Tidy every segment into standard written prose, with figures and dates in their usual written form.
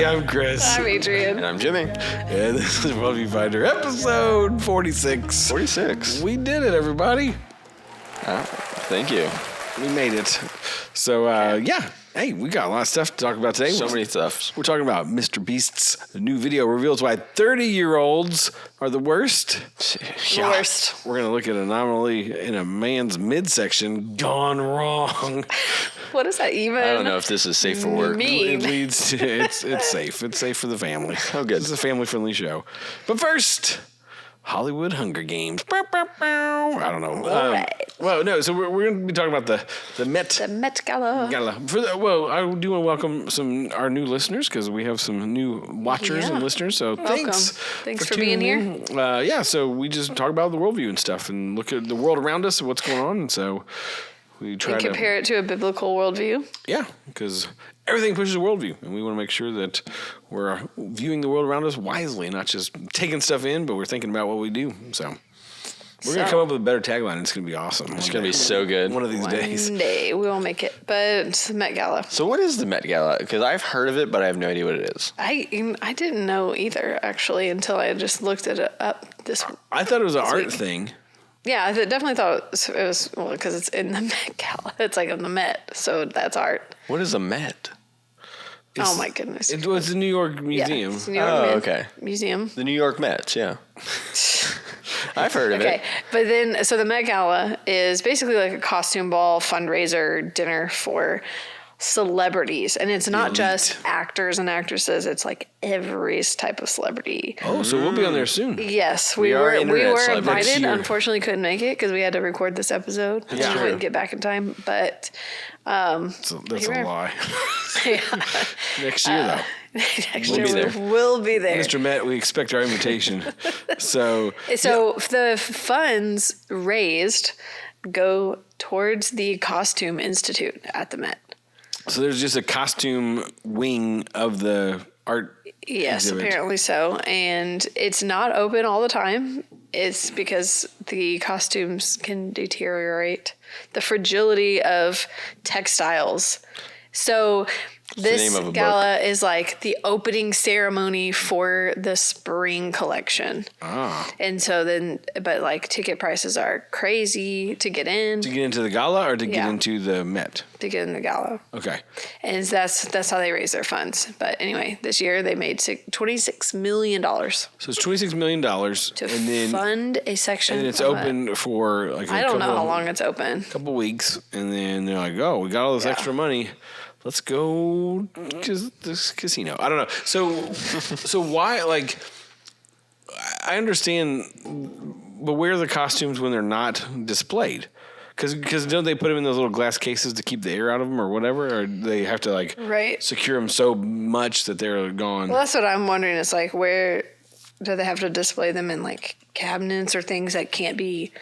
I'm Chris. I'm Adrian. And I'm Jimmy. And this is Worldview Finder, episode 46. 46. We did it, everybody. Thank you. We made it. So, yeah. Hey, we got a lot of stuff to talk about today. So many stuffs. We're talking about Mr. Beast's new video reveals why 30-year-olds are the worst. The worst. We're going to look at an anomaly in a man's midsection gone wrong. What is that even? I don't know if this is safe for work. It leads to, it's safe. It's safe for the family. Oh, good. It's a family-friendly show. But first, Hollywood Hunger Games. I don't know. Right. Well, no. So we're going to be talking about the Met. The Met Gala. Gala. I do want to welcome our new listeners because we have some new watchers and listeners. So thanks for being here. Yeah. So we just talk about the worldview and stuff and look at the world around us and what's going on. And so we try to compare it to a biblical worldview. Yeah, because everything pushes a worldview, and we want to make sure that we're viewing the world around us wisely, not just taking stuff in, but we're thinking about what we do. So we're going to come up with a better tagline. It's going to be awesome. It's going to be so good. One of these days. One day we will make it, but it's the Met Gala. So what is the Met Gala? Because I've heard of it, but I have no idea what it is. I didn't know either, actually, until I just looked it up. I thought it was an art thing. Yeah, I definitely thought it was, well, because it's in the Met Gala. It's like in the Met, so that's art. What is a Met? Oh, my goodness. It was the New York Museum. Yeah, it's the New York okay. Museum. The New York Mets, yeah. I've heard of it. Okay, but then, so the Met Gala is basically like a costume ball fundraiser dinner for celebrities. And it's not just actors and actresses. It's like every type of celebrity. Oh, so we'll be on there soon. Yes, We we were celebrities. invited. Unfortunately, couldn't make it because we had to record this episode. That's We true. couldn't get back in time, but That's a lie. Next year, though. next We'll year be there. we'll be there. Mr. Met, we expect our invitation. So The funds raised go towards the Costume Institute at the Met. So there's just a costume wing of the art Yes, exhibit. apparently so. And it's not open all the time. It's because the costumes can deteriorate. The fragility of textiles. So this name of a gala is like the opening ceremony for the spring collection. Ah. And so then, but like ticket prices are crazy to get in. To get into the gala or to get Yeah. into the Met? To get in the gala. Okay. And that's how they raise their funds. But anyway, this year they made $26 million So it's $26 million. to fund a section. And it's of it. open for like I don't know how long it's open. couple weeks. And then they're like, oh, we got all this extra money. Let's go to this casino. I don't know. So why, like, I understand, but where are the costumes when they're not displayed? Because don't they put them in those little glass cases to keep the air out of them or whatever? Or they have to, like, secure them so much that they're gone? Well, that's what I'm wondering. It's like, where do they have to display them in, like, cabinets or things that can't be,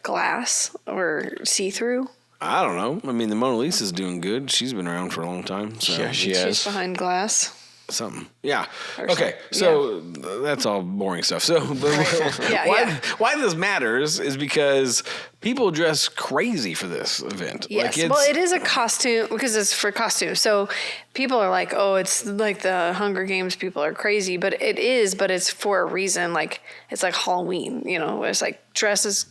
glass or see-through? I don't know. I mean, the Mona Lisa's doing good. She's been around for a long time. So. Yeah, she She's has. behind glass. Something. Yeah. Or Okay. So that's all boring stuff. So why this matters is because people dress crazy for this event. Yes. Well, it is a costume because it's for costumes. So people are like, oh, it's like the Hunger Games. People are crazy, but it is, but it's for a reason. Like it's like Halloween, it's like dresses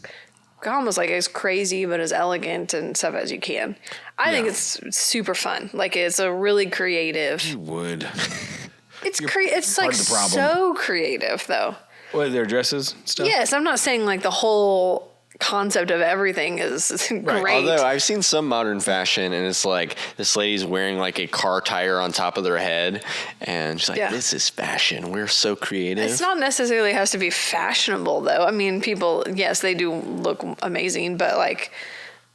almost like as crazy but as elegant and stuff as you can. I think it's super fun. Like it's a really creative. You would. It's it's like so creative though. What, their dresses and stuff? Yes, I'm not saying like the whole concept of everything is great. Although I've seen some modern fashion and it's like this lady's wearing like a car tire on top of their head and she's like, this is fashion. We're so creative. It's not necessarily has to be fashionable though. I mean, people, yes, they do look amazing, but like,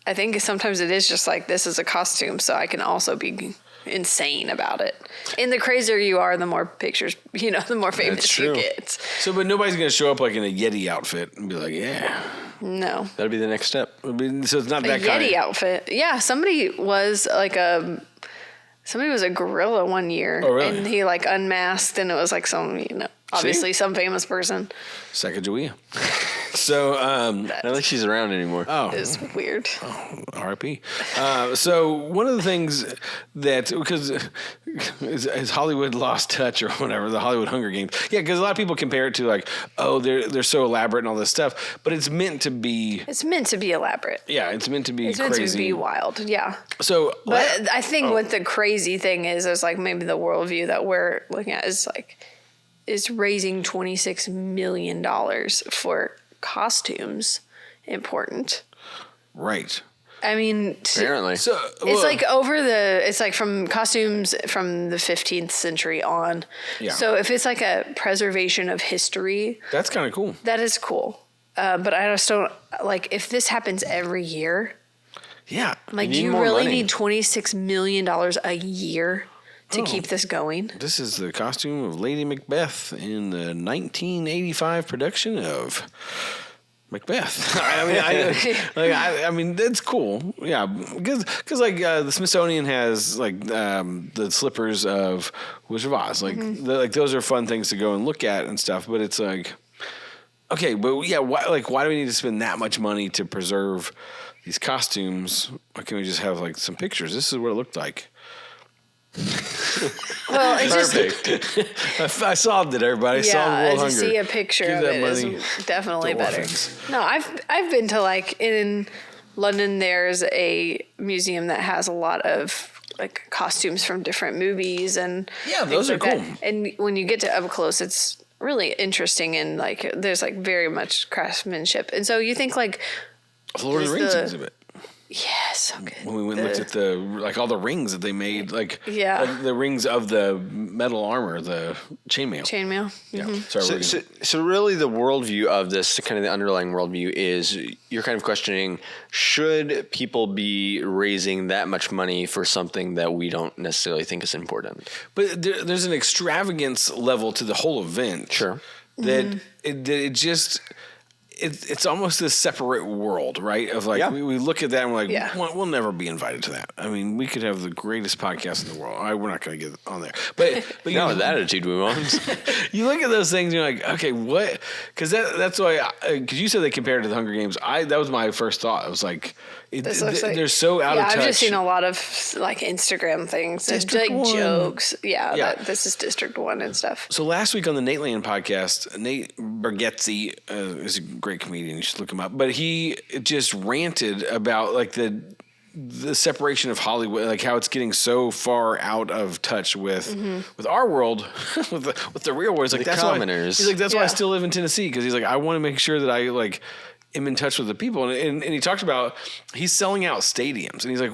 I think sometimes it is just like, this is a costume, so I can also be insane about it. And the crazier you are, the more pictures, the more famous you get. So, but nobody's going to show up like in a Yeti outfit and be like, yeah. No. That'd be the next step. I mean, so it's not that kind Yeti outfit. Yeah, somebody was a gorilla one year. Oh, really? And he like unmasked and it was like some, obviously some famous person. Sacagawea. So, I don't think she's around anymore. oh, It's weird. R.I.P. So one of the things that, because as Hollywood lost touch or whatever, the Hollywood Hunger Games, yeah, because a lot of people compare it to like, oh, they're so elaborate and all this stuff, but it's meant to be. It's meant to be elaborate. Yeah, it's meant to be It's crazy. meant to be wild. Yeah. So, But I think what the crazy thing is like maybe the worldview that we're looking at is raising $26 million for costumes important. right. I mean, Apparently. So it's like it's like from costumes from the 15th century on. Yeah. So if it's like a preservation of history, that's kind of cool. that is cool. But I just don't like if this happens every year. Yeah. Like, need do you more really money. need $26 million a year to keep this going? This is the costume of Lady Macbeth in the 1985 production of Macbeth. I mean, that's cool. Yeah, because like the Smithsonian has like the slippers of Wizard of Oz. Like, like those are fun things to go and look at and stuff. But it's like, okay, but yeah, why do we need to spend that much money to preserve these costumes? Why can't we just have like some pictures? This is what it looked like. Well, it's just Perfect. I solved it, everybody. I solved yeah. world To hunger. see a picture Give of that it money is definitely to better. orphans. No, I've been to like in London. There's a museum that has a lot of like costumes from different movies and Yeah, things those are like that. cool. And when you get to up close, it's really interesting and like there's like very much craftsmanship. And so you think like Lord of the There's Rings the- exhibit. yeah, so good. When we went and looked at the like all the rings that they made, like Yeah. the rings of the metal armor, the chainmail. Chainmail. Yeah. Sorry. So really the worldview of this, kind of the underlying worldview is you're kind of questioning, should people be raising that much money for something that we don't necessarily think is important? But there's an extravagance level to the whole event. Sure. That it just. It's almost this separate world, right? Of like, Yeah. we look at that and we're like, Yeah. we'll never be invited to that. I mean, we could have the greatest podcast in the world. We're not going to get on there. But Not with that attitude we want. you look at those things and you're like, okay, what? Because that's why, because you said they compared it to the Hunger Games. That was my first thought. I was like, This looks like- they're so out of touch. I've just seen a lot of like Instagram things, and, District like 1. jokes. Yeah, Yeah. That this is District 1 and stuff. So last week on the Nate Land podcast, Nate Bargatze is a great comedian. You should look him up. But he just ranted about like the separation of Hollywood, like how it's getting so far out of touch with our world, with the real world. He's like, that's commoners. Why, he's like, that's why I Yeah. still live in Tennessee, because he's like, I want to make sure that I like am in touch with the people. And he talked about he's selling out stadiums, and he's like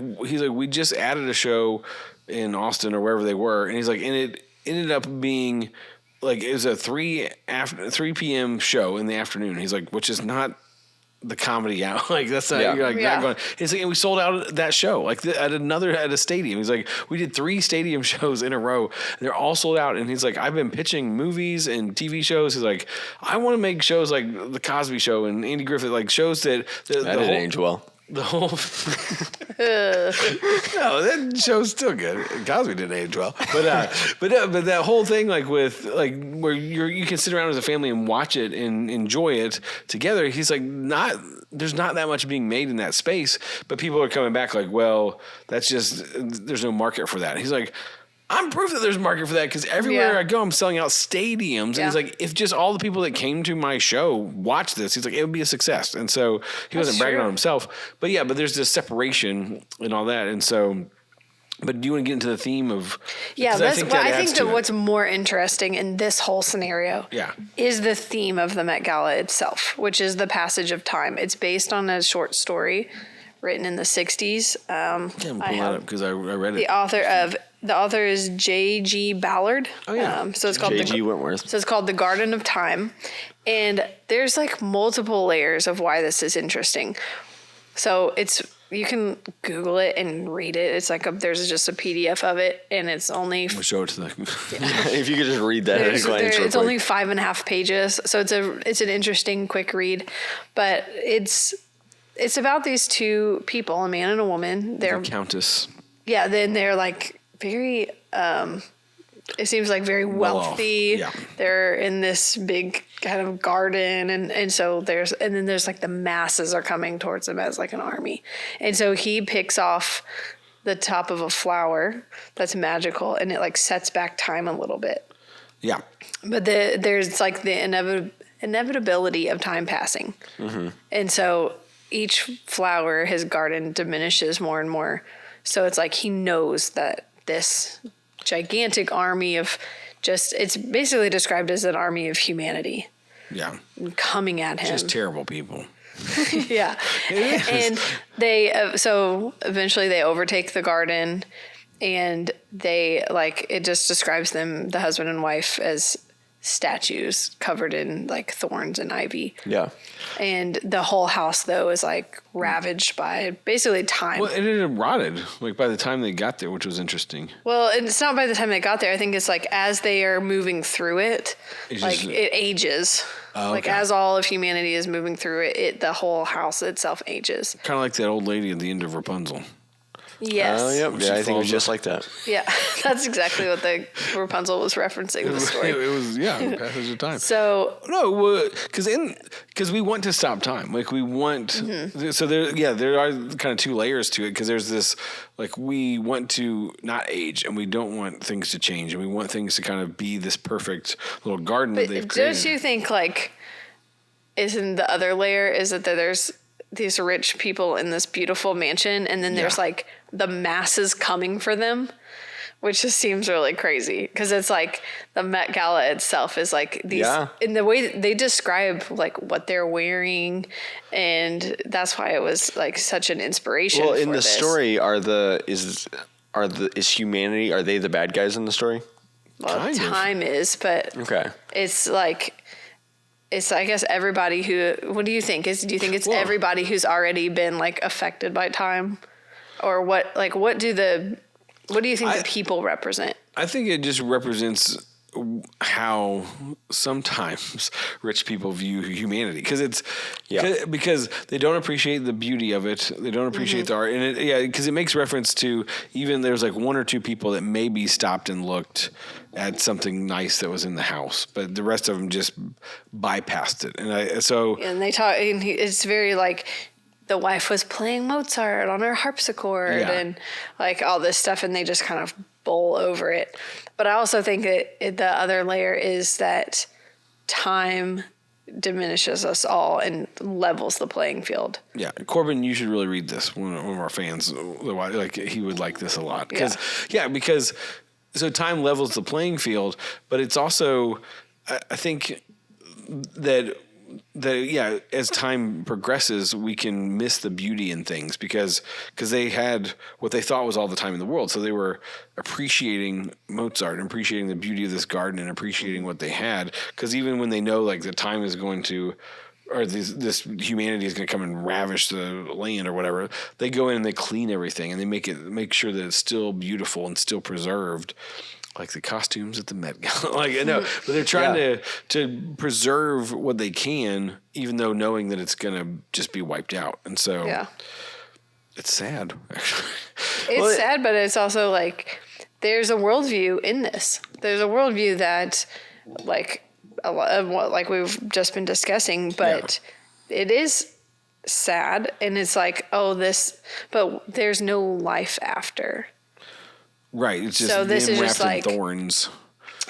we just added a show in Austin or wherever they were, and he's like, and it ended up being like it was a 3 p.m. show in the afternoon. He's like, which is not the comedy out. Like that's not, Yeah. you're like Yeah. not going. He's like, and we sold out that show like at a stadium. He's like, we did 3 stadium shows in a row. And they're all sold out. And he's like, I've been pitching movies and TV shows. He's like, I want to make shows like the Cosby Show and Andy Griffith, like shows that That didn't age well. the whole no, that show's still good. Cosby didn't age well, but that whole thing, like with like where you can sit around as a family and watch it and enjoy it together. He's like, there's not that much being made in that space, but people are coming back like, well, that's just there's no market for that. He's like, I'm proof that there's a market for that, because everywhere Yeah. I go, I'm selling out stadiums. And Yeah. he's like, if just all the people that came to my show watch this, he's like, it would be a success. And so he wasn't bragging true. on himself. But yeah, but there's this separation and all that. And so, but do you want to get into the theme of? Yeah, 'cause I that think adds that to it. what's more interesting in this whole scenario Yeah. is the theme of the Met Gala itself, which is the passage of time. It's based on a short story written in the 60s. Yeah, I'm pulling that up because I read it. The author is J.G. Ballard. Oh, yeah. So it's called J.G. Wentworth. So it's called The Garden of Time, and there's like multiple layers of why this is interesting. So you can Google it and read it. It's like there's just a PDF of it, and it's only We'll show it to the. If you could just read that at a glance real it's quick. only 5.5 pages, so it's an interesting quick read, but it's about these two people, a man and a woman. They're Countess. yeah, then they're like very it seems like very wealthy. Yeah. They're in this big kind of garden, and so then there's like the masses are coming towards them as like an army, and so he picks off the top of a flower that's magical, and it like sets back time a little bit. Yeah. But there's like the inevitability of time passing, and so each flower, his garden diminishes more and more. So it's like he knows that this gigantic army of it's basically described as an army of humanity. Yeah. Coming at him. Just terrible people. Yeah. And so eventually they overtake the garden, and they it just describes them, the husband and wife, as statues covered in like thorns and ivy. Yeah. And the whole house though is like ravaged by basically time. Well, it had rotted like by the time they got there, which was interesting. Well, and it's not by the time they got there. I think it's like as they are moving through it, it ages. Oh, like as all of humanity is moving through it, the whole house itself ages. Kind of like that old lady at the end of Rapunzel. Yes. Oh, yep. Yeah, I think it was just like that. Yeah, that's exactly what the Rapunzel was referencing in the story. It was, the passage of time. So no, because we want to stop time. Like we want. So there are kind of two layers to it, because there's this like we want to not age, and we don't want things to change, and we want things to kind of be this perfect little garden that they've created. Don't you think isn't the other layer is that there's these rich people in this beautiful mansion, and then there's like the masses coming for them, which just seems really crazy, because it's like the Met Gala itself is like these in the way that they describe like what they're wearing, and that's why it was like such an inspiration. Well, in the story, is humanity, are they the bad guys in the story? Well, time is, but okay, it's like. It's, I guess, everybody what do you think? Do you think it's everybody who's already been like affected by time, or what do you think the people represent? I think it just represents how sometimes rich people view humanity, because they don't appreciate the beauty of it. They don't appreciate the art. And because it makes reference to, even there's like one or two people that maybe stopped and looked at something nice that was in the house, but the rest of them just bypassed it. And they talk, and it's very like the wife was playing Mozart on her harpsichord and like all this stuff, and they just kind of bowl over it. But I also think that the other layer is that time diminishes us all and levels the playing field. Yeah, Corbin, you should really read this. One of our fans, like he would like this a lot. Because so time levels the playing field, but it's also, I think that as time progresses, we can miss the beauty in things because they had what they thought was all the time in the world. So they were appreciating Mozart and appreciating the beauty of this garden and appreciating what they had. Because even when they know like the time is going to, or this humanity is going to come and ravish the land or whatever, they go in and they clean everything and they make sure that it's still beautiful and still preserved. Like the costumes at the Met Gala, but they're trying to preserve what they can, even though knowing that it's gonna just be wiped out. And so, it's sad. Actually, it's sad, but it's also like there's a worldview in this. There's a worldview that, like a lot of what like we've just been discussing, but it is sad, and it's like but there's no life after. Right, it's just so this is wrapped just like in thorns.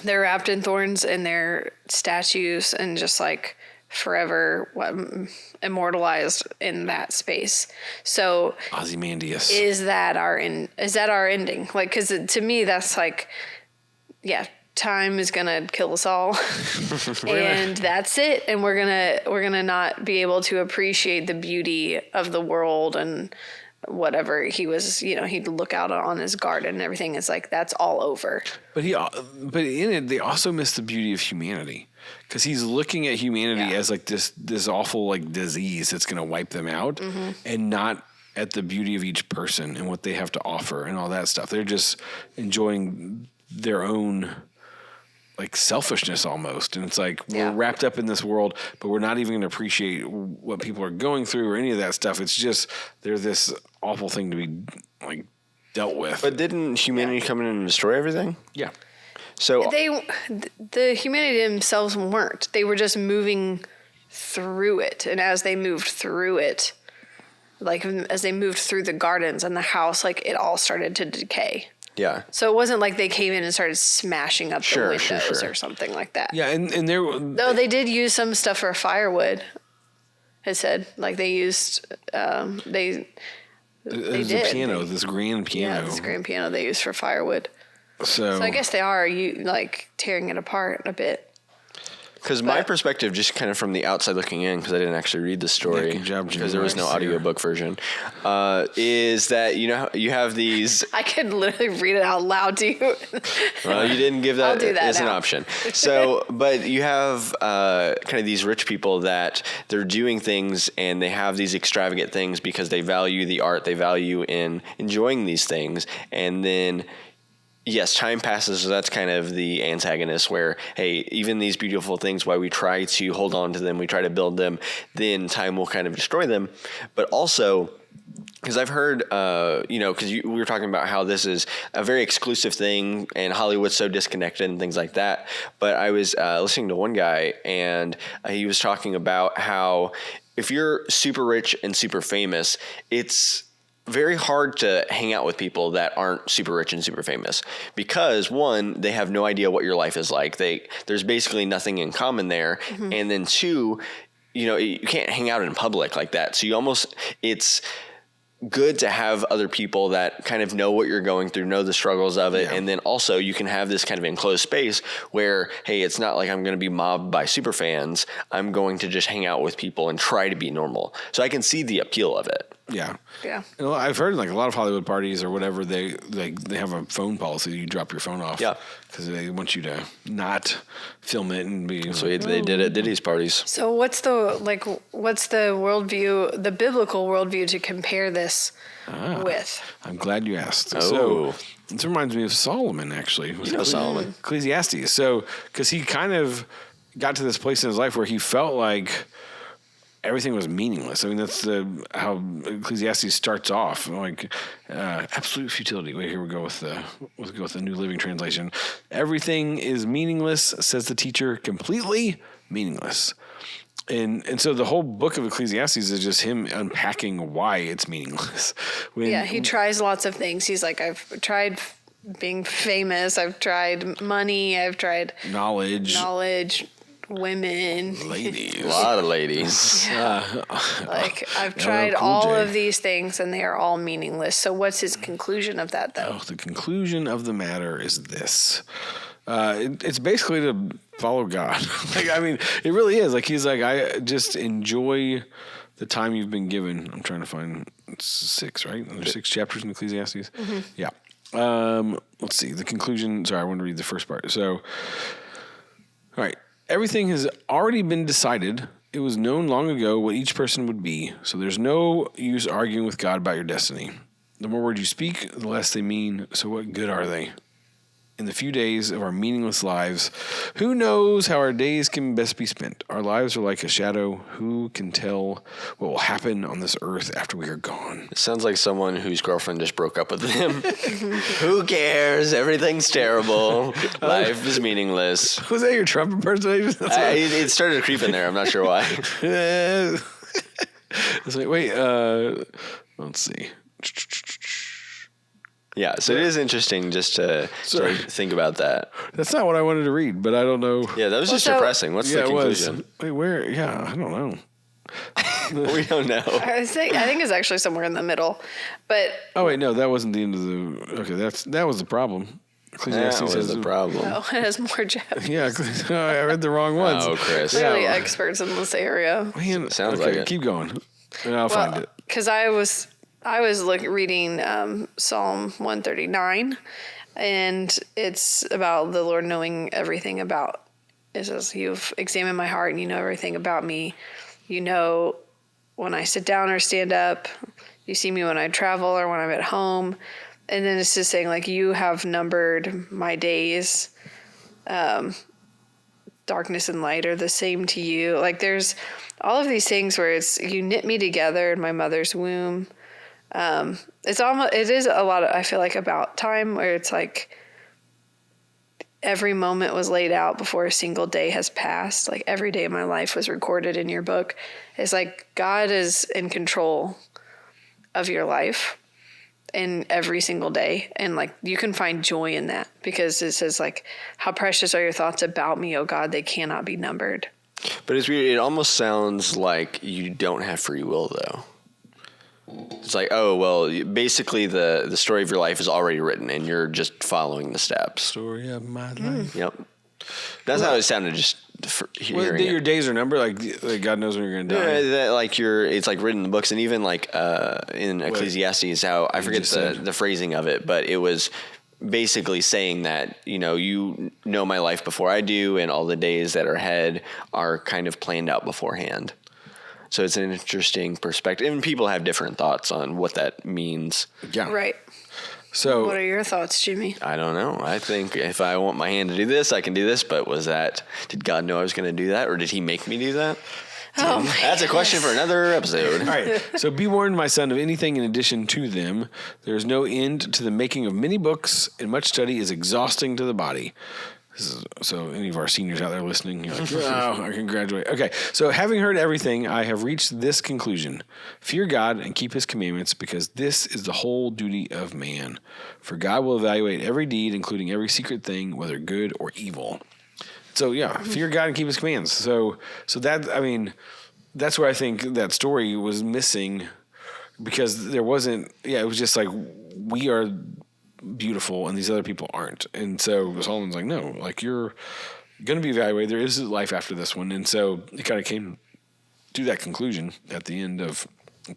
They're wrapped in thorns, and they're statues, and just like forever immortalized in that space. So Ozymandias. Is that our ending? Like, because to me, that's like, time is gonna kill us all, and that's it. And we're gonna not be able to appreciate the beauty of the world and whatever he was, he'd look out on his garden and everything. It's like, that's all over. But in it, they also miss the beauty of humanity, because he's looking at humanity as like this awful like disease that's going to wipe them out, and not at the beauty of each person and what they have to offer and all that stuff. They're just enjoying their own like selfishness almost. And it's like, we're wrapped up in this world, but we're not even going to appreciate what people are going through or any of that stuff. It's just, they're this awful thing to be like dealt with. But didn't humanity come in and destroy everything? Yeah. So the humanity themselves weren't. They were just moving through it. And as they moved through it, like as they moved through the gardens and the house, like it all started to decay. yeah. So it wasn't like they came in and started smashing up the windows or something like that. Yeah, and there. Though they did use some stuff for firewood. It said like they used they There's did. a piano, this grand piano. Yeah, this grand piano they used for firewood. So I guess they are like tearing it apart a bit. Because my perspective, just kind of from the outside looking in, because I didn't actually read the story, good job, because there was no Jim. audiobook version, is that you have these. I could literally read it out loud to you. Well, you didn't give that, I'll do that as an now. option. So, but you have kind of these rich people that they're doing things and they have these extravagant things because they value the art, they value in enjoying these things, and then. Yes, time passes, so that's kind of the antagonist where, hey, even these beautiful things, while we try to hold on to them, we try to build them, then time will kind of destroy them. But also, because I've heard, because we were talking about how this is a very exclusive thing and Hollywood's so disconnected and things like that. But I was listening to one guy and he was talking about how if you're super rich and super famous, it's very hard to hang out with people that aren't super rich and super famous because one, they have no idea what your life is like. There's basically nothing in common there. Mm-hmm. And then two, you can't hang out in public like that. So it's good to have other people that kind of know what you're going through, know the struggles of it. Yeah. And then also you can have this kind of enclosed space where, hey, it's not like I'm going to be mobbed by super fans. I'm going to just hang out with people and try to be normal. So I can see the appeal of it. Yeah. Yeah. I've heard like a lot of Hollywood parties or whatever, they have a phone policy. You drop your phone off. Yeah. Because they want you to not film it and be. So they did at Diddy's parties. So what's the worldview, the biblical worldview to compare this with? I'm glad you asked. Oh. So this reminds me of Solomon, actually. Solomon. Ecclesiastes. So, because he kind of got to this place in his life where he felt like everything was meaningless. I mean, that's how Ecclesiastes starts off, like absolute futility. Wait, here we go with the New Living Translation. Everything is meaningless, says the teacher, completely meaningless. And so the whole book of Ecclesiastes is just him unpacking why it's meaningless. He tries lots of things. He's like, I've tried being famous. I've tried money. I've tried knowledge. Women, ladies, a lot of ladies. I've tried all of these things and they are all meaningless. So what's his conclusion of that, though? The conclusion of the matter is this: it's basically to follow God. It really is. Like he's like, I just enjoy the time you've been given. I'm trying to find 6, right? There's 6 chapters in Ecclesiastes. Mm-hmm. Yeah. Let's see the conclusion. Sorry, I want to read the first part. So, all right. Everything has already been decided. It was known long ago what each person would be, so there's no use arguing with God about your destiny. The more words you speak, the less they mean, so what good are they? In the few days of our meaningless lives, who knows how our days can best be spent? Our lives are like a shadow. Who can tell what will happen on this earth after we are gone? It sounds like someone whose girlfriend just broke up with him. Who cares? Everything's terrible. Life is meaningless. Was that your Trump impersonation? It started creeping there. I'm not sure why. It's like, wait, let's see. Yeah, so it is interesting just to sort of think about that. That's not what I wanted to read, but I don't know. Yeah, that was just depressing. What's the conclusion? Wait, where? Yeah, I don't know. We don't know. I think it's actually somewhere in the middle, but wait, no, that wasn't the end of the. Okay, that was the problem. That was the problem. Oh, it has more chapters. Yeah, I read the wrong ones. Oh, Chris. Clearly experts in this area. Man, sounds like it. Keep going. I'll find it. Because I was reading Psalm 139, and it's about the Lord knowing everything about. It says, "You've examined my heart, and you know everything about me. You know when I sit down or stand up. You see me when I travel or when I'm at home." And then it's just saying, like, you have numbered my days. Darkness and light are the same to you. Like, there's all of these things where it's, you knit me together in my mother's womb. It is a lot of, I feel like, about time, where it's like, every moment was laid out before a single day has passed. Like every day of my life was recorded in your book. It's like God is in control of your life in every single day. And like you can find joy in that because it says like, how precious are your thoughts about me, oh God, they cannot be numbered. But it's weird. It almost sounds like you don't have free will, though. It's like, oh, well, basically the story of your life is already written and you're just following the steps. Story of my life. Yep. That's how it sounded just hearing your days are numbered, like God knows when you're going to die. Yeah, that, like it's like written in the books, and even like in Ecclesiastes, how I forget the phrasing of it, but it was basically saying that, you know my life before I do, and all the days that are ahead are kind of planned out beforehand. So it's an interesting perspective, and people have different thoughts on what that means. Yeah. Right. So what are your thoughts, Jimmy? I don't know. I think if I want my hand to do this, I can do this. But did God know I was going to do that, or did he make me do that? Oh, That's a question for another episode. All right. So be warned, my son, of anything in addition to them. There is no end to the making of many books, and much study is exhausting to the body. So any of our seniors out there listening, you're like, oh, I can graduate. Okay, so having heard everything, I have reached this conclusion. Fear God and keep his commandments, because this is the whole duty of man. For God will evaluate every deed, including every secret thing, whether good or evil. So yeah, fear God and keep his commands. So that, I mean, that's where I think that story was missing, because there wasn't, it was just like, we are beautiful and these other people aren't. And so Solomon's like, no, like you're going to be evaluated. There is life after this one. And so it kind of came to that conclusion at the end of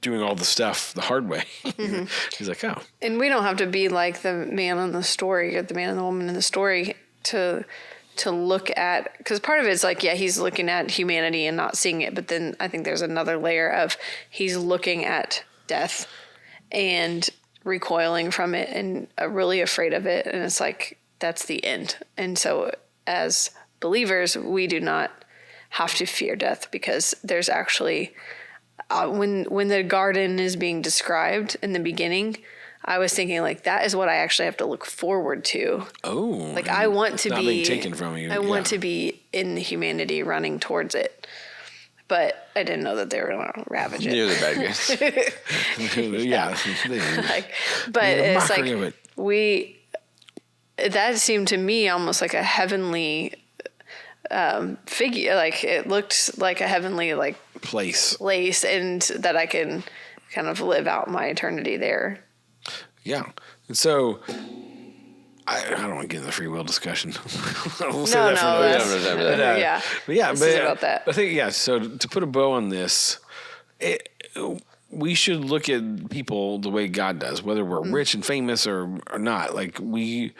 doing all the stuff the hard way. Mm-hmm. He's like, oh. And we don't have to be like the man in the story or the man and the woman in the story to look at, because part of it's like, he's looking at humanity and not seeing it. But then I think there's another layer of he's looking at death and recoiling from it and really afraid of it. And it's like, that's the end. And so as believers, we do not have to fear death, because there's actually, when the garden is being described in the beginning, I was thinking like, that is what I actually have to look forward to. Oh, like I want to not be being taken from you. I want to be in humanity running towards it. But I didn't know that they were going to ravage it. You're the bad guys. Yeah. But it's like that seemed to me almost like a heavenly figure. Like it looked like a heavenly place, and that I can kind of live out my eternity there. Yeah. And so I don't want to get into the free will discussion. We'll say that for another time. But about that. I think, so to put a bow on this, we should look at people the way God does, whether we're rich and famous or not. Like you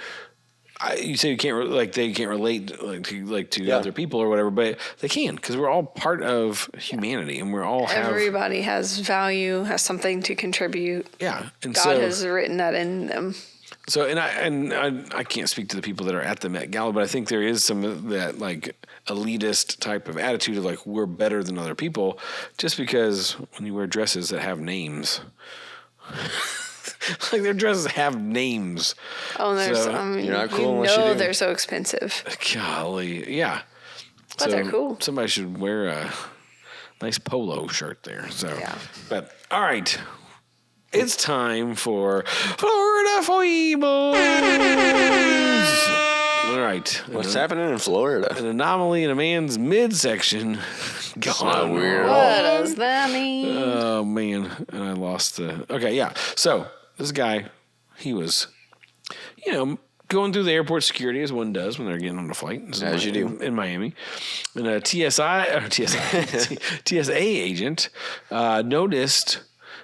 say you can't, they can't relate to other people or whatever, but they can, because we're all part of humanity, and we're all everybody has value, has something to contribute. Yeah, and God has written that in them. So, I can't speak to the people that are at the Met Gala, but I think there is some of that elitist type of attitude of we're better than other people, just because when you wear dresses that have names, their dresses have names. Oh, you're not cool unless you do. They're so expensive. Golly, yeah. But they're cool. Somebody should wear a nice polo shirt there. So, but all right. It's time for Florida Foibles. All right. What's happening in Florida? An anomaly in a man's midsection. Gone weird. What does that mean? Oh, man. And I lost the... Okay, yeah. So, this guy, he was, going through the airport security, as one does when they're getting on a flight. As you do. In Miami. And a TSA agent noticed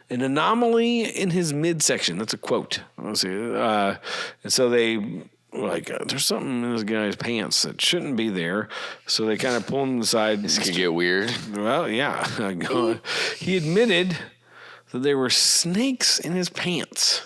an anomaly in his midsection. That's a quote. Let's see. And so they were like, there's something in this guy's pants that shouldn't be there. So they kind of pull him aside. This could get weird. Well, yeah. He admitted that there were snakes in his pants.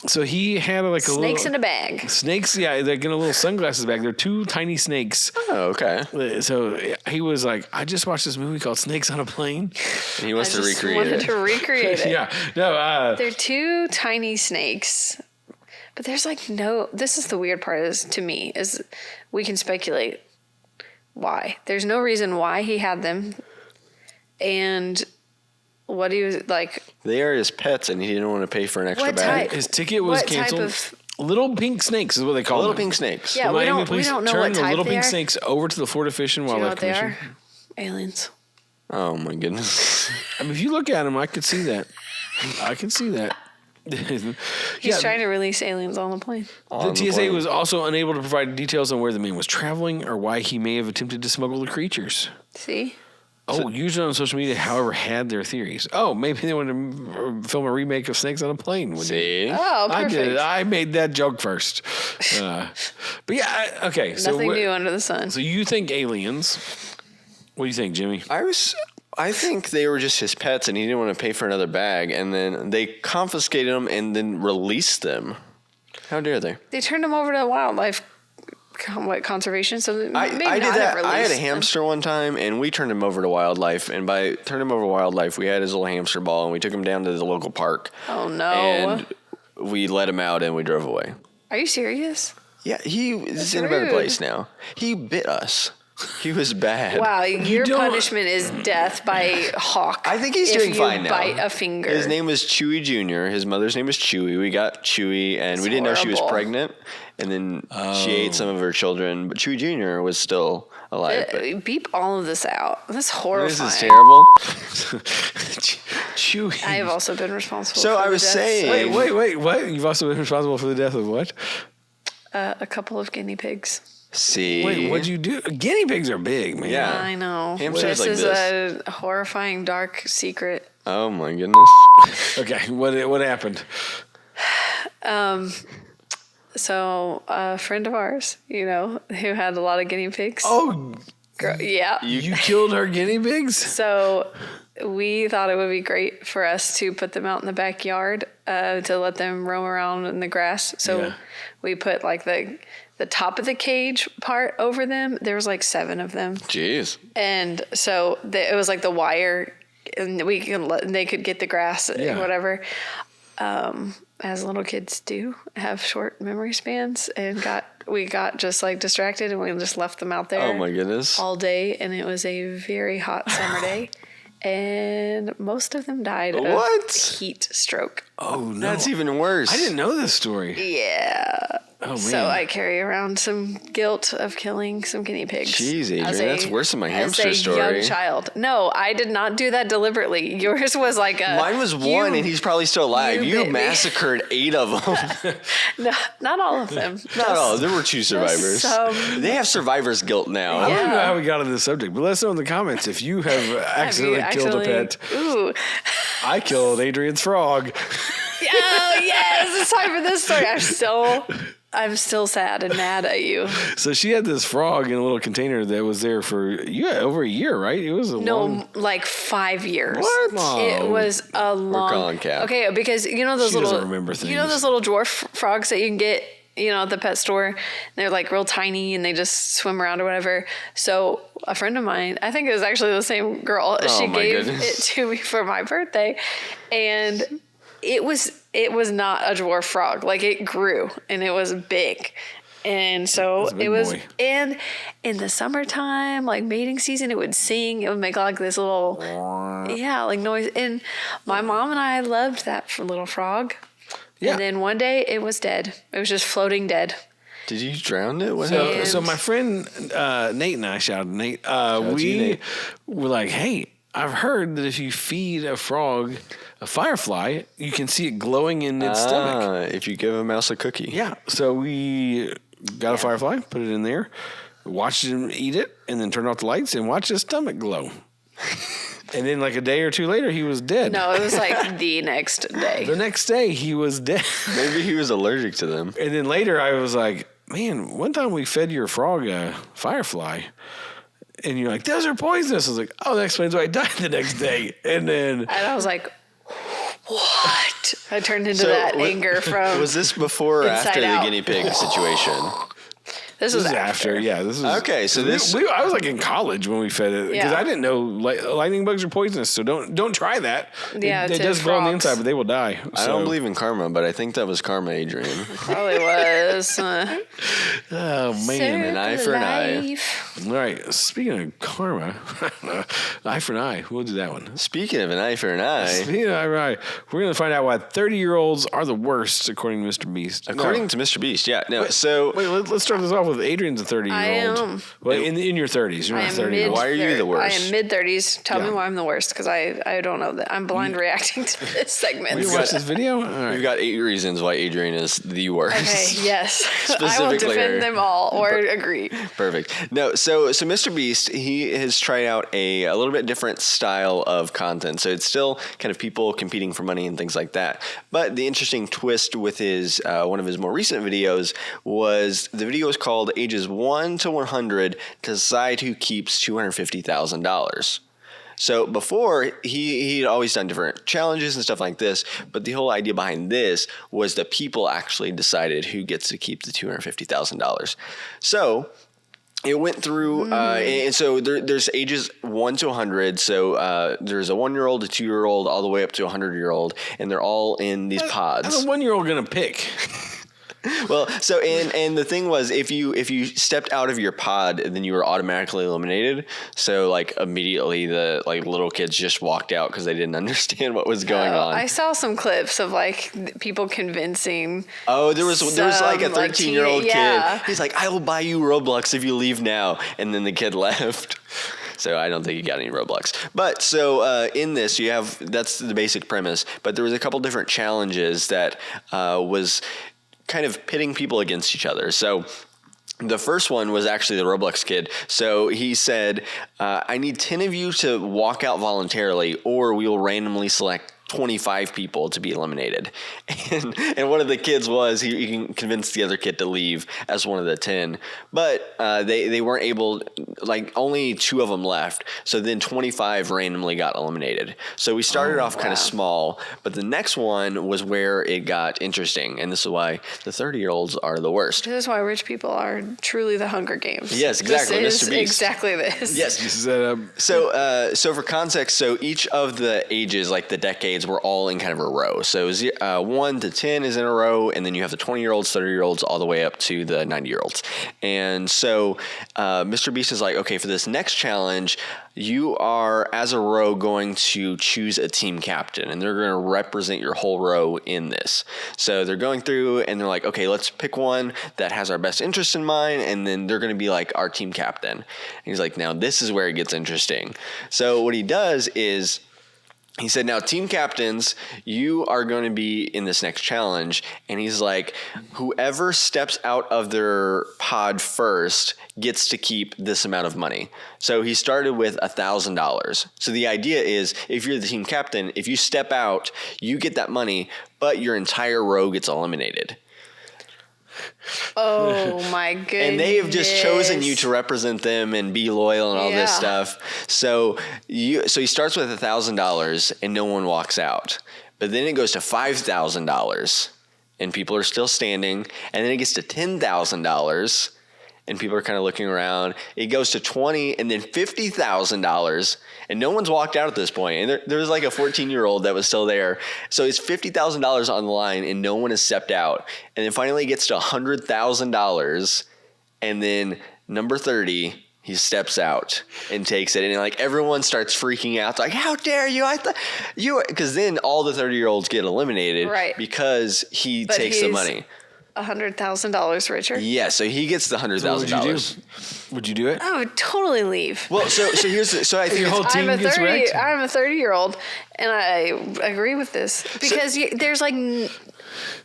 So he had snakes in a bag. Snakes, yeah, like in a little sunglasses bag. They're two tiny snakes. Oh, okay. So he was like, I just watched this movie called Snakes on a Plane. And he wants to recreate it. To recreate it. Yeah. No, they're two tiny snakes, But there's like no. This is the weird part. Is to me is we can speculate why. There's no reason why he had them, and what he was like. They are his pets, and he didn't want to pay for an extra bag. His ticket was canceled. Little pink snakes is what they call them. Little pink snakes. Yeah, we don't know what type the little they pink are. snakes over to the Florida Fish and Wildlife Commission. They are? Aliens. Oh my goodness. I mean, if you look at them, I could see that. I can see that. He's trying to release aliens on the plane. The TSA was also unable to provide details on where the man was traveling or why he may have attempted to smuggle the creatures. See? Users on social media, however, had their theories. Oh, maybe they wanted to film a remake of Snakes on a Plane. See? Oh, perfect. I did it. I made that joke first. But yeah, okay. Nothing new under the sun. So you think aliens. What do you think, Jimmy? I think they were just his pets, and he didn't want to pay for another bag, and then they confiscated them and then released them. How dare they? They turned them over to wildlife conservation, so maybe I did not that. have I had a released hamster one time, and we turned him over to wildlife. And by turning him over to wildlife, we had his little hamster ball, and we took him down to the local park. Oh no! And we let him out, and we drove away. Are you serious? Yeah, he is in a better place now. He bit us. He was bad. Wow, your punishment is death by hawk. I think he's doing fine now. If you bite a finger. His name was Chewy Jr. His mother's name was Chewy. We got Chewy, and we didn't know she was pregnant. And then she ate some of her children, but Chewy Jr. was still alive. Beep all of this out. That's horrifying. This is terrible. Chewy. I have also been responsible So for I the was deaths saying. Wait. What? You've also been responsible for the death of what? a couple of guinea pigs. See. Wait, what'd you do? Guinea pigs are big, man. Yeah. I know. Hamsters This like is this. a horrifying, dark secret. Oh my goodness. Okay, what happened? So a friend of ours, who had a lot of guinea pigs. Oh, Yeah. you killed our guinea pigs? So we thought it would be great for us to put them out in the backyard to let them roam around in the grass. So we put like the top of the cage part over them. There was like 7 of them. Jeez. And so it was like the wire, and they could get the grass, whatever. As little kids do, have short memory spans, and we got just like distracted, and we just left them out there. Oh my goodness. All day, and it was a very hot summer day, and most of them died of heat stroke. Oh no, that's even worse. I didn't know this story. Yeah. Oh man. So I carry around some guilt of killing some guinea pigs. Jeez, Adrian, that's worse than my hamster story. As a young child. No, I did not do that deliberately. Yours was like Mine was 1, and he's probably still alive. You massacred 8 of them. No, not all of them. Not all. There were 2 survivors. They have survivor's guilt now. I don't know how we got on this subject, but let us know in the comments if you have accidentally killed a pet. Ooh. I killed Adrian's frog. Oh, yes. It's time for this story. I'm still sad and mad at you. So she had this frog in a little container that was there for over a year, right? It was like 5 years. What? It was a long. We're calling Cap. Okay, because those she little. doesn't remember things. Those little dwarf frogs that you can get, at the pet store. They're like real tiny and they just swim around or whatever. So a friend of mine, I think it was actually the same girl. She gave it to me for my birthday, and it was not a dwarf frog. Like, it grew and it was big. And so it was, and in the summertime, like mating season, it would sing. It would make like this little, like noise. And my mom and I loved that little frog. Yeah. And then one day it was dead. It was just floating dead. Did you drown it? What happened? So my friend Nate and I, shouted Nate, we were like, hey, I've heard that if you feed a frog a firefly, you can see it glowing in its stomach. If you give a mouse a cookie. Yeah. So we got a firefly, put it in there, watched him eat it, and then turned off the lights and watched his stomach glow. And then like a day or 2 later, he was dead. No, it was like the next day. The next day, he was dead. Maybe he was allergic to them. And then later, I was like, man, one time we fed your frog a firefly. And you're like, those are poisonous. I was like, oh, that explains why I died the next day. And I was like, what? I turned into that anger from. Was this before or after the guinea pig situation? This was after. Yeah, this is Okay, so this- I was like in college when we fed it because Yeah. I didn't know lightning bugs are poisonous. So don't try that. Yeah, it to does glow on the frogs. inside, but they will die. I don't believe in karma, but I think that was karma, Adrian. Probably was. Oh man! An eye for an eye. All right. Speaking of karma, eye for an eye. We'll do that one. Speaking of an eye for an eye, Speaking of eye for an eye, we're gonna find out why 30-year-olds are the worst according to Mr. Beast. according to Mr. Beast, yeah. No, so Wait, let's start this off with Adrian's a 30-year-old. I am. Well, in your 30s. You're I not am 30. Why are you the worst? I am mid-30s. Tell me Yeah. why I'm the worst, because I don't know that. I'm blind reacting to this segment. You watch this video? All right. we've got 8 reasons why Adrian is the worst. Okay, yes. I will Specifically her. defend them all or agree. Perfect. No, so Mr. Beast, he has tried out a little bit different style of content. So it's still kind of people competing for money and things like that. But the interesting twist with his one of his more recent videos was the video is called Ages 1 to 100 Decide Who Keeps $250,000. So before, he'd always done different challenges and stuff like this, but the whole idea behind this was that people actually decided who gets to keep the $250,000. So it went through, and so there's ages 1 to 100. So there's a 1-year-old, a 2-year-old, all the way up to a 100-year-old, and they're all in these pods. How's a 1-year-old gonna pick? Well, so and the thing was, if you stepped out of your pod, then you were automatically eliminated. So like immediately the little kids just walked out because they didn't understand what was going on. I saw some clips of like people convincing. Oh, there was like a some, like, 13-year-old yeah. kid. He's like, I will buy you Roblox if you leave now. And then the kid left. So I don't think he got any Roblox. But so in this, that's the basic premise. But there was a couple different challenges that was kind of pitting people against each other. So the first one was actually the Roblox kid. So he said, I need 10 of you to walk out voluntarily, or we will randomly select 25 people to be eliminated. And one of the kids was, he convinced the other kid to leave as one of the 10. But they weren't able, like only 2 of them left. So then 25 randomly got eliminated. So we started off kind of small, but the next one was where it got interesting. And this is why the 30-year-olds are the worst. This is why rich people are truly the Hunger Games. Yes, exactly. This Mr. is Beast. exactly this. Yes. So for context, so each of the ages, like the decades, were all in kind of a row. So 1 to 10 is in a row, and then you have the 20-year-olds, 30-year-olds, all the way up to the 90-year-olds. And so Mr. Beast is like, okay, for this next challenge, you are, as a row, going to choose a team captain, and they're going to represent your whole row in this. So they're going through, and they're like, okay, let's pick one that has our best interest in mind, and then they're going to be like our team captain. And he's like, now this is where it gets interesting. So what he does is, he said, now, team captains, you are going to be in this next challenge. And he's like, whoever steps out of their pod first gets to keep this amount of money. So he started with $1,000. So the idea is, if you're the team captain, if you step out, you get that money, but your entire row gets eliminated. Oh my goodness. And they have just chosen you to represent them and be loyal and all this stuff. So he starts with $1,000 and no one walks out. But then it goes to $5,000 and people are still standing. And then it gets to $10,000 and people are kind of looking around. It goes to $20,000 and then $50,000, and no one's walked out at this point. And there was like a 14-year-old that was still there. So it's $50,000 on the line, and no one has stepped out. And then finally it gets to $100,000, and then number 30, he steps out and takes it, and like everyone starts freaking out. It's like, how dare you? I thought you, because then all the 30-year-olds get eliminated, right? Because he takes the money. $100,000 richer. Yeah, so he gets the $100,000. Would you do it? I would totally leave. Well, so I think your whole team gets wrecked. I'm a 30-year-old, and I agree with this because there's like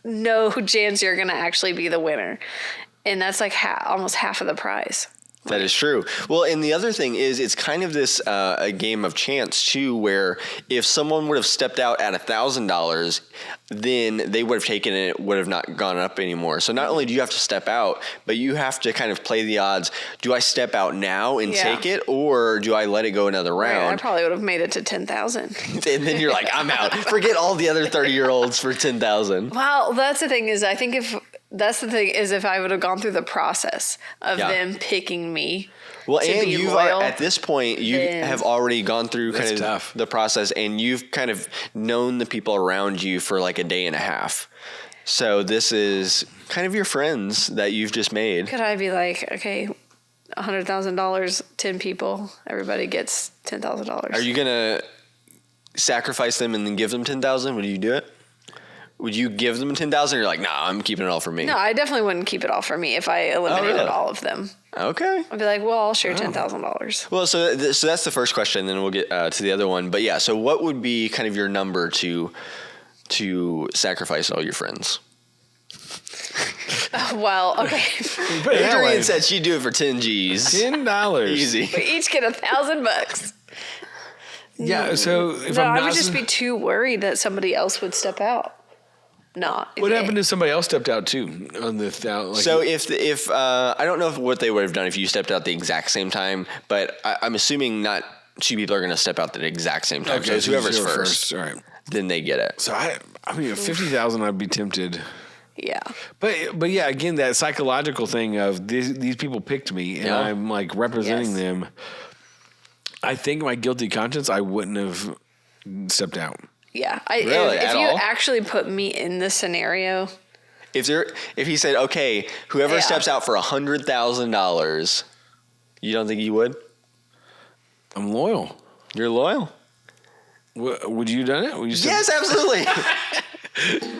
no chance you're gonna actually be the winner, and that's like almost half of the prize. That is true. Well, and the other thing is, it's kind of this a game of chance too, where if someone would have stepped out at $1,000, then they would have taken it, would have not gone up anymore. So not only do you have to step out, but you have to kind of play the odds. Do I step out now and take it, or do I let it go another round? Right, I probably would have made it to 10,000. And then you're like, I'm out. Forget all the other 30-year-olds for 10,000. Well, that's the thing is, I think if That's the thing, is if I would have gone through the process of them picking me. Well, to and be you've loyal, at this point you have already gone through kind of tough. the process, and you've kind of known the people around you for like a day and a half. So this is kind of your friends that you've just made. could I be like, okay, $100,000, 10 people, everybody gets $10,000. Are you gonna sacrifice them and then give them 10,000? Would you do it? Would you give them 10,000? You're like, nah, I'm keeping it all for me. No, I definitely wouldn't keep it all for me if I eliminated really? all of them. Okay. I'd be like, well, I'll share $10,000. Well, so that's the first question, and then we'll get to the other one. But yeah, so what would be kind of your number to sacrifice all your friends? Well, okay. Adrian said she'd do it for 10 G's. $10. Easy. We each get $1,000. Yeah, so if No, I'm I not... would just be too worried that somebody else would step out. What happened if somebody else stepped out too? On the So if I don't know what they would have done if you stepped out the exact same time, but I'm assuming not two people are going to step out at the exact same time. Okay, so whoever's first, all right. then they get it. So I mean, at 50,000, I'd be tempted. Yeah. But yeah, again, that psychological thing of these people picked me and I'm like representing Yes. them. I think my guilty conscience, I wouldn't have stepped out. Yeah. Really? If At you all? actually put me in this scenario, If he said, okay, whoever Yeah. steps out for $100,000, you don't think you would? I'm loyal. You're loyal. Would you have done it? Would you Yes, absolutely.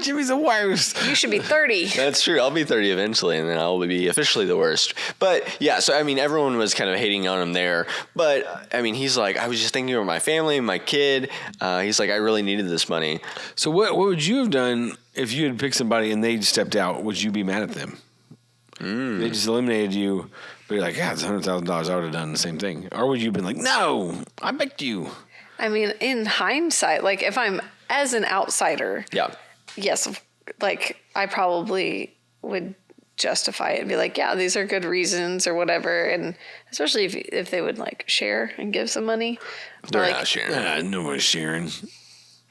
Jimmy's the worst. you should be 30. That's true. I'll be 30 eventually, and then I'll be officially the worst. But yeah, so I mean, everyone was kind of hating on him there. But I mean, he's like, I was just thinking of my family, my kid. He's like, I really needed this money. So what would you have done if you had picked somebody and they stepped out? Would you be mad at them? They just eliminated you, but you're like, yeah, it's $100,000. I would have done the same thing. Or would you have been like, no, I picked you? I mean, in hindsight, like if I'm as an outsider, Yeah. yes, like I probably would justify it and be like, yeah, these are good reasons or whatever. And especially if they would like share and give some money. They're like, not sharing. Nobody's sharing.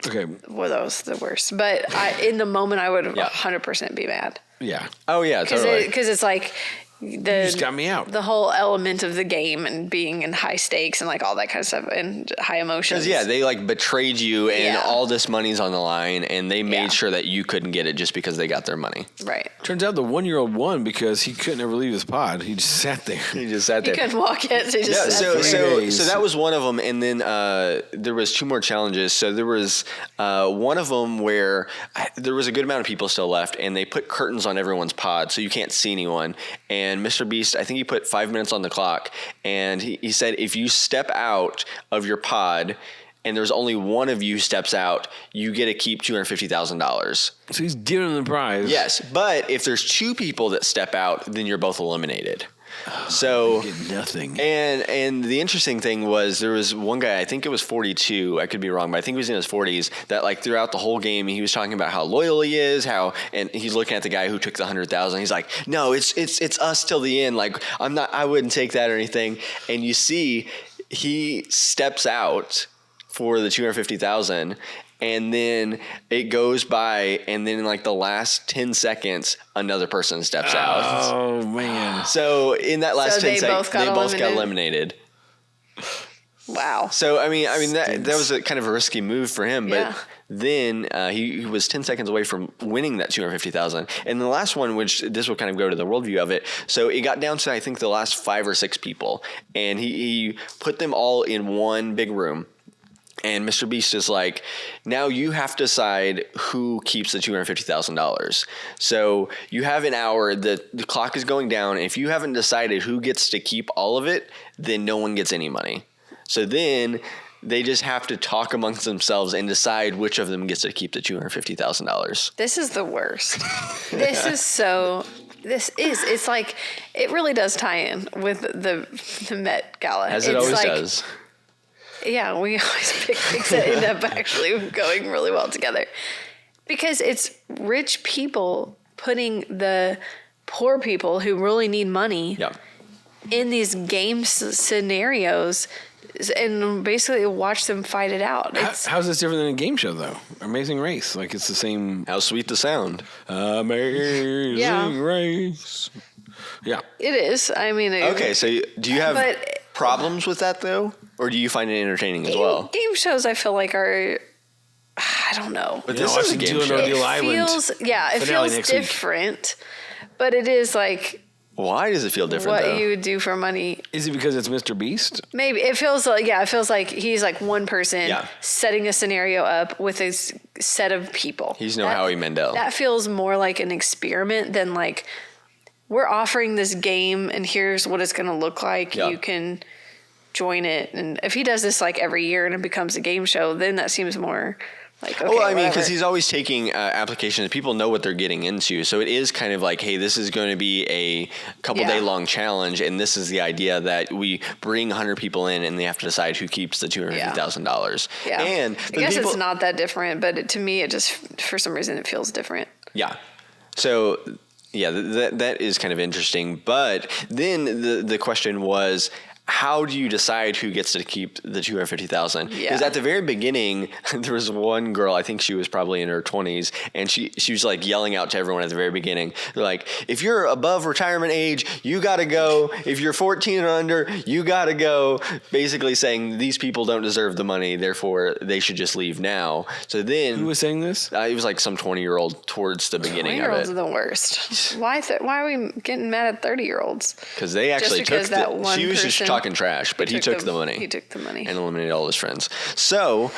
Okay. Well, that was the worst. But in the moment, I would Yeah. 100% be mad. Yeah. Oh, yeah, totally. Because it's like You just got me out. the whole element of the game and being in high stakes and like all that kind of stuff and high emotions. Because, yeah, they like betrayed you and Yeah. all this money's on the line, and they made Yeah. sure that you couldn't get it just because they got their money. Right. Turns out the 1-year-old won because he couldn't ever leave his pod. He just sat there. He just sat You there. couldn't walk it. So you Yeah, just so sat there. so days. so that was one of them, and then there was 2 more challenges. So there was one of them where there was a good amount of people still left, and they put curtains on everyone's pod so you can't see anyone. And Mr. Beast, I think he put 5 minutes on the clock, and he said if you step out of your pod and there's only one of you steps out, you get to keep $250,000. So he's giving him the prize. Yes, but if there's 2 people that step out, then you're both eliminated. So Get nothing. and the interesting thing was there was one guy, I think it was 42, I could be wrong, but I think he was in his 40s, that like throughout the whole game he was talking about how loyal he is, and he's looking at the guy who took the 100,000. He's like, no, it's us till the end. Like I wouldn't take that or anything. And you see, he steps out for the 250,000. And then it goes by, and then in like the last 10 seconds, another person steps out. Oh, man. So in that last So 10 they seconds, both got they both got eliminated? eliminated. Wow. So I mean that was a kind of a risky move for him, but Yeah. then he was 10 seconds away from winning that 250,000. And the last one, which this will kind of go to the worldview of it. So it got down to I think the last 5 or 6 people, and he put them all in one big room. And Mr. Beast is like, now you have to decide who keeps the $250,000. So you have an hour. The clock is going down. If you haven't decided who gets to keep all of it, then no one gets any money. So then they just have to talk amongst themselves and decide which of them gets to keep the $250,000. This is the worst. It's like, it really does tie in with the Met Gala. As it It's always like, does. Yeah, we always pick things that end up actually going really well together. Because it's rich people putting the poor people who really need money Yeah. in these game scenarios and basically watch them fight it out. How's this different than a game show, though? Amazing Race. Like, it's the same. How sweet the sound. Amazing Race. Yeah. It is. I mean, Okay, so do you have problems with that, though? Or do you find it entertaining as well? Game shows, I feel like, are, I don't know. But this is a game show. It feels different, but it is like, why does it feel different, what though? you would do for money. Is it because it's Mr. Beast? Maybe. It feels like he's like one person setting a scenario up with a set of people. He's no Howie Mandel. That feels more like an experiment than like, we're offering this game and here's what it's going to look like. You can join it. And if he does this like every year and it becomes a game show, then that seems more like, okay, well, I mean, because he's always taking applications. People know what they're getting into. So it is kind of like, hey, this is going to be a couple day long challenge. And this is the idea that we bring 100 people in and they have to decide who keeps the $250,000. Yeah. And I guess it's not that different, but to me, it just, for some reason, it feels different. Yeah. So, yeah, that is kind of interesting. But then the question was, how do you decide who gets to keep the $250,000? Because at the very beginning, there was one girl, I think she was probably in her 20s, and she was like yelling out to everyone at the very beginning. They're like, if you're above retirement age, you got to go. If you're 14 or under, you got to go. Basically saying these people don't deserve the money, therefore they should just leave now. So then, who was saying this? It was like some 20-year-old towards the beginning of it. 20-year-olds are the worst. Why are we getting mad at 30-year-olds? Because they actually took she was just talking trash, but he took the money. He took the money and eliminated all his friends. So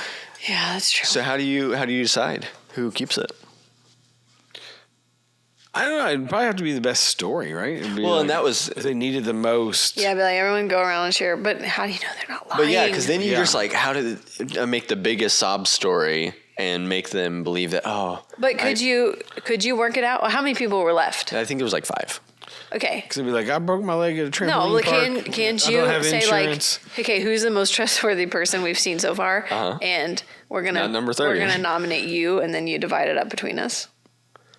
yeah, that's true. So how do you decide who keeps it? I don't know. It'd probably have to be the best story, right? Well, like, and that was if they needed the most. Yeah, but like everyone go around and share. But how do you know they're not lying? But yeah, because then you just like how to make the biggest sob story and make them believe that. Oh, but could you work it out? How many people were left? I think it was like 5. Okay. Because it'd be like, I broke my leg at a trampoline park. Can't you say insurance. Like, okay, who's the most trustworthy person we've seen so far? And we're gonna nominate you, and then you divide it up between us.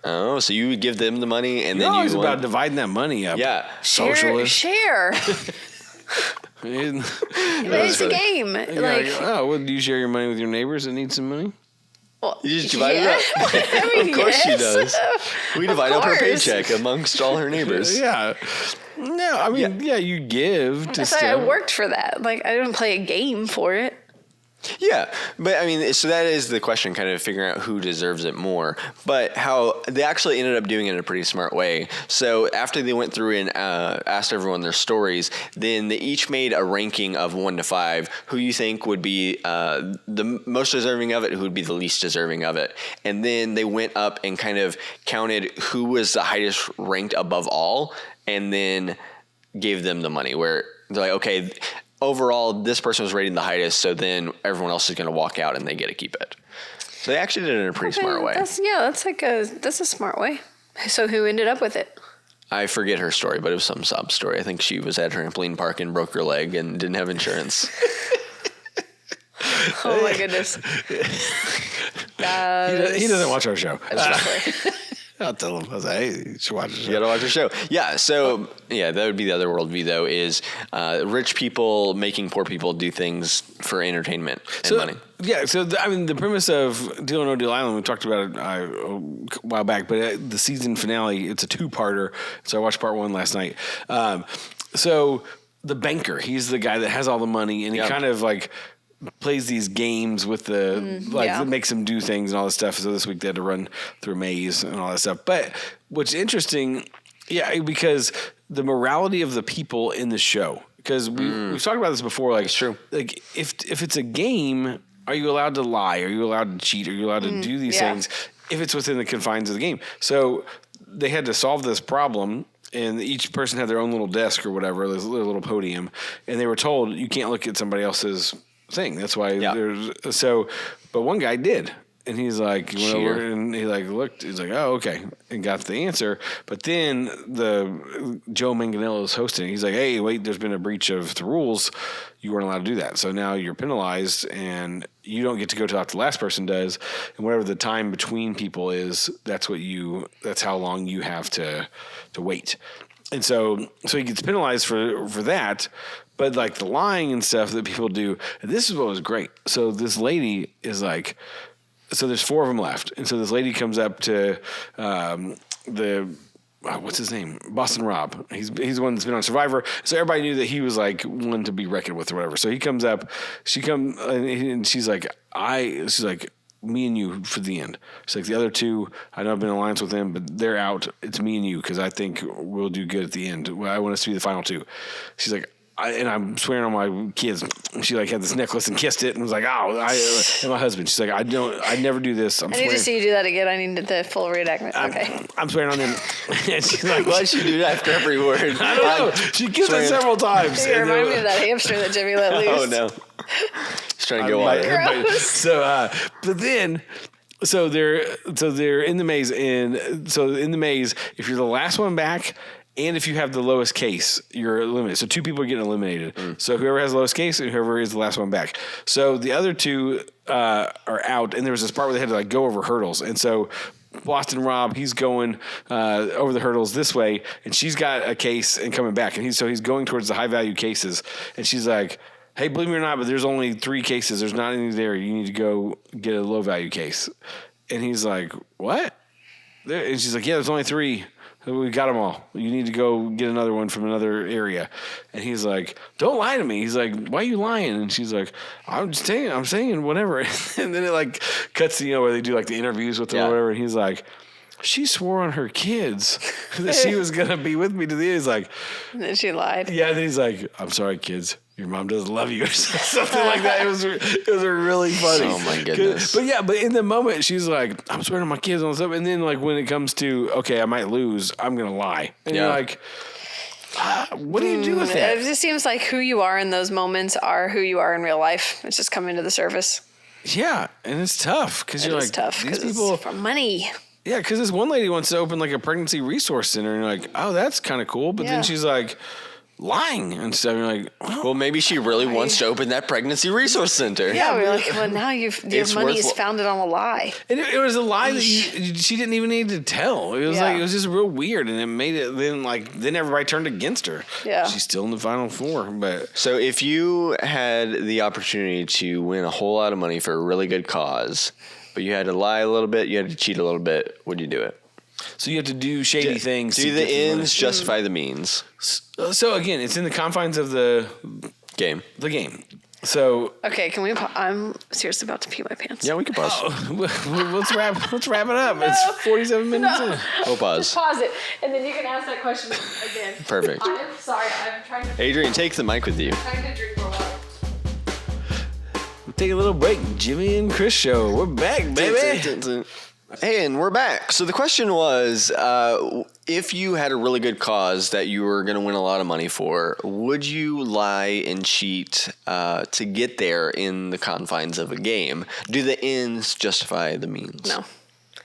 Oh, so you would give them the money, and then it's about dividing that money up. Yeah, socialist. Share. It's a game. Do you share your money with your neighbors that need some money? Well, you just divide it up. I mean, of course she does. We divide up her paycheck amongst all her neighbors. Yeah. No, I mean, you give to I worked for that. Like, I didn't play a game for it. Yeah, but I mean, so that is the question, kind of figuring out who deserves it more. But how they actually ended up doing it in a pretty smart way. So after they went through and asked everyone their stories, then they each made a ranking of 1 to 5. Who you think would be the most deserving of it, who would be the least deserving of it. And then they went up and kind of counted who was the highest ranked above all, and then gave them the money. Where they're like, okay, overall, this person was rated the highest, so then everyone else is going to walk out and they get to keep it. So they actually did it in a pretty smart way. That's a smart way. So who ended up with it? I forget her story, but it was some sob story. I think she was at a trampoline park and broke her leg and didn't have insurance. Oh my goodness. He doesn't watch our show. Exactly. I'll tell him. I was like, hey, you should watch the show. You gotta watch the show. Yeah, so, that would be the other worldview, though, is rich people making poor people do things for entertainment and money. Yeah, so, the premise of Deal or No Deal Island, we talked about it a while back, but the season finale, it's a 2-parter, so I watched part 1 last night. So, the banker, he's the guy that has all the money, and he kind of, like, plays these games with that makes him do things and all this stuff. So this week they had to run through a maze and all that stuff. But what's interesting, because the morality of the people in the show, because we've talked about this before. Like, it's true. Like if it's a game, are you allowed to lie? Are you allowed to cheat? Are you allowed to do these things if it's within the confines of the game? So they had to solve this problem. And each person had their own little desk or whatever, there's a little podium, and they were told you can't look at somebody else's thing. That's why but one guy did, and he's like, went over and he like looked. He's like, oh, okay, and got the answer. But then the Joe Manganiello is hosting. He's like, hey, wait, there's been a breach of the rules. You weren't allowed to do that. So now you're penalized, and you don't get to go till after the last person does. And whatever the time between people is, that's how long you have to wait. And so he gets penalized for that. But like the lying and stuff that people do, and this is what was great. So this lady is like, so there's 4 of them left. And so this lady comes up to what's his name? Boston Rob. He's the one that's been on Survivor. So everybody knew that he was like one to be reckoned with or whatever. So he comes up, and she's like, me and you for the end. She's like, the other 2, I know I've been in alliance with them, but they're out. It's me and you because I think we'll do good at the end. I want us to be the final 2. She's like, and I'm swearing on my kids. She like had this necklace and kissed it and was like, and my husband. She's like, I never do this. I need to see you do that again. I need the full reenactment. Okay. I'm swearing on them. And she's like, why'd she do that after every word? I don't know. She kissed it several times. You remind me of that hamster that Jimmy let loose. Oh no. He's trying to go on. So, but then. So they're in the maze, and so in the maze, if you're the last one back, and if you have the lowest case, you're eliminated. So 2 people are getting eliminated. So whoever has the lowest case and whoever is the last one back. So the other 2 are out, and there was this part where they had to like go over hurdles, and so Boston Rob, he's going over the hurdles this way, and she's got a case and coming back, and he's going towards the high value cases, and she's like, hey, believe me or not, but there's only 3 cases. There's not any there. You need to go get a low value case. And he's like, what? And she's like, yeah, there's only 3. We got them all. You need to go get another one from another area. And he's like, don't lie to me. He's like, why are you lying? And she's like, I'm saying whatever. And then it like cuts to, where they do like the interviews with them or whatever. And he's like, she swore on her kids that she was going to be with me to the end. He's like, and then she lied. Yeah. And then he's like, I'm sorry, kids. Your mom doesn't love you or something like that. It was really funny. Oh my goodness. But in the moment, she's like, I'm swearing on my kids on stuff. And then like when it comes to, okay, I might lose, I'm going to lie. And you're like, what do you do with that? It just seems like who you are in those moments are who you are in real life. It's just coming to the surface. Yeah. And it's tough because you're like, tough these people it's for money. Yeah. Because this one lady wants to open like a pregnancy resource center. And you're like, oh, that's kind of cool. But then she's like, lying and stuff. You're like, well, maybe she really wants to open that pregnancy resource center. Yeah, we're like, well, now your money is founded on a lie. And it was a lie that she didn't even need to tell. It was like, it was just real weird, and it made it then everybody turned against her. Yeah, she's still in the final 4. But so if you had the opportunity to win a whole lot of money for a really good cause, but you had to lie a little bit, you had to cheat a little bit, would you do it? So you have to do shady things. Do the ends justify the means? So again, it's in the confines of the game. The game. So okay, can we? I'm seriously about to pee my pants. Yeah, we can pause. Let's wrap it up. No, it's 47 minutes in. We'll pause. Just pause it, and then you can ask that question again. Perfect. I'm sorry. I'm trying to. Adrian, take the mic with you. I'm trying to drink more water. We'll take a little break. Jimmy and Chris show. We're back, baby. Hey, and we're back. So the question was, if you had a really good cause that you were going to win a lot of money for, would you lie and cheat to get there in the confines of a game? Do the ends justify the means? No.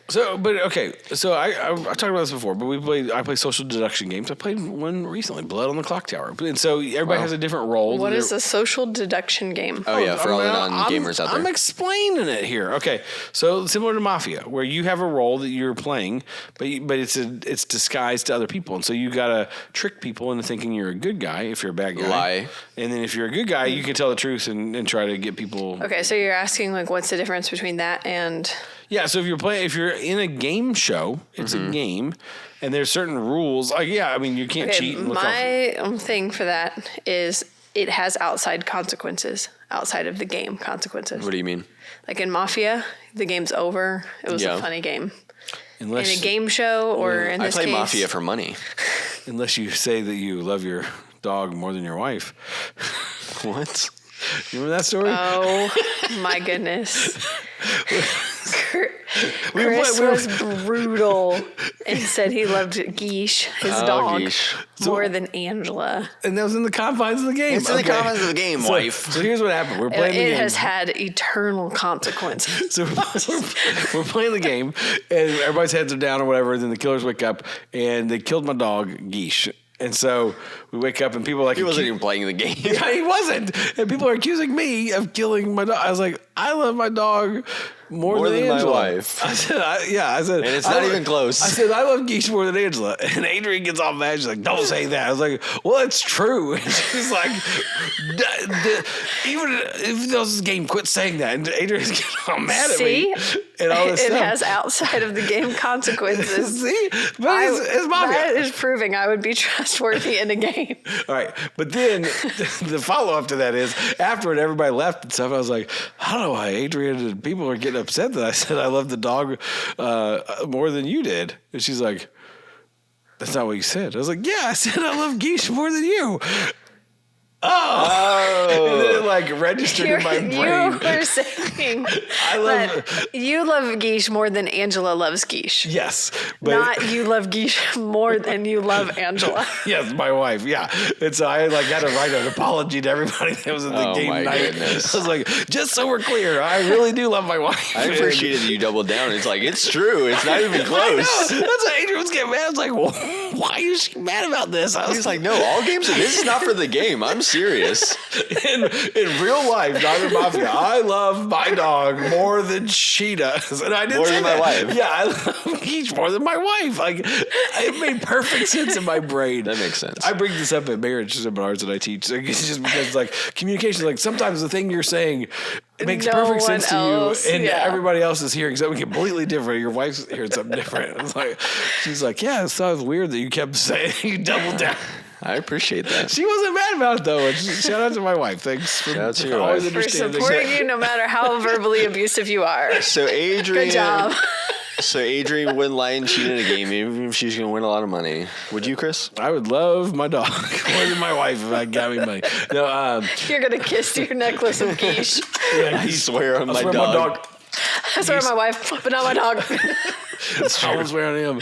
So, but okay. So I talked about this before, but I play social deduction games. I played one recently, Blood on the Clock Tower. And so everybody has a different role. What is a social deduction game? Oh yeah, for all the non-gamers out there. I'm explaining it here. Okay, so similar to Mafia, where you have a role that you're playing, but it's disguised to other people, and so you gotta trick people into thinking you're a good guy if you're a bad guy. Lie. And then if you're a good guy, you can tell the truth and try to get people. Okay, so you're asking like, what's the difference between that and? Yeah, so if you're in a game show, it's a game, and there's certain rules. Like, yeah, I mean, you can't cheat. And my thing for that is it has outside consequences, outside of the game consequences. What do you mean? Like in Mafia, the game's over. It was a funny game. In a game show or in this case. I play Mafia for money. Unless you say that you love your dog more than your wife. What? Remember that story? Oh, my goodness. Chris was brutal and said he loved Geesh, his dog, more than Angela. And that was in the confines of the game. It's in the confines of the game, wife. So here's what happened. We're playing the game. It has had eternal consequences. So we're playing the game, and everybody's heads are down or whatever, and then the killers wake up, and they killed my dog, Geesh. And so we wake up and people are like... He wasn't even playing the game. Yeah, he wasn't. And people are accusing me of killing my dog. I was like, I love my dog more than my Angela. wife. I said, and it's not even close. I said, I love Geesh more than Angela. And Adrian gets all mad. She's like, don't say that. I was like, well, it's true. And she's like, even if this is a game, quit saying that. And Adrian's getting all mad at me. And all this it stuff. has outside of the game consequences. See? But it's mafia. That is proving I would be trustworthy in a game. All right. But then the follow-up to that is, after everybody left and stuff, I was like, I don't know why Adrian and people are getting upset that I said I love the dog more than you did. And she's like, that's not what you said. I was like, yeah, I said I love Geesh more than you. Oh. And then it like registered in my brain. You were saying that you love Geesh more than Angela loves Geesh. Yes. But Not you love Geesh more than you love Angela. yes, my wife. Yeah. And so I like had to write an apology to everybody that was in the game my night. goodness. I was like, just so we're clear, I really do love my wife. I appreciated that you doubled down. It's like, it's true. It's not even close. That's why Adrian was getting mad. I was like, well, why are you mad about this? I was He's like, no, all games are, this is not for the game. I'm serious. in real life, not in Mafia, I love my dog more than she does. And I didn't More say than my that. wife. Yeah, I love Geesh more than my wife. Like, it made perfect sense in my brain. That makes sense. I bring this up at marriage seminars that I teach. Like, it's just because, like, communication, like, sometimes the thing you're saying, it makes No perfect one sense to else, you, and yeah. everybody else is hearing something completely different. Your wife's hearing something different. It's like, she's like, yeah, it sounds weird that you kept saying, you doubled down. I appreciate that. She wasn't mad about it, though. And shout out to my wife. Thanks for Shout out to your always wife. For understanding. supporting you no matter how verbally abusive you are. So Adrian, Good job. So Adrian wouldn't lie and cheat in a game, even if she's going to win a lot of money. Would you, Chris? I would love my dog more than my wife if I got me money. No, You're going to kiss your necklace of Geesh. yeah, I swear on I my swear dog. I swear on my wife, but not my dog. I was wearing him.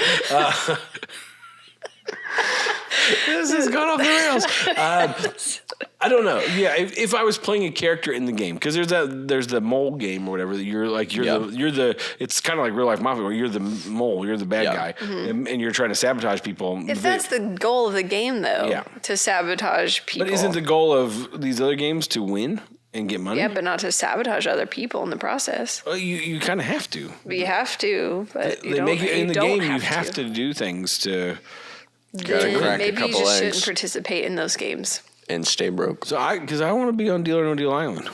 This has gone off the rails. I don't know. Yeah, if I was playing a character in the game, because there's the mole game or whatever. That you're the. It's kind of like real life mafia, where you're the mole, you're the bad guy, and you're trying to sabotage people. If that's the goal of the game, though, Yeah. to sabotage people. But isn't the goal of these other games to win and get money? Yeah, but not to sabotage other people in the process. Well, you kind of have to. You have to, but you They don't. make it in the don't game. You have to do things to. Gotta crack a maybe you couple just eggs. shouldn't participate in those games. And stay broke. So because I want to be on Deal or No Deal Island.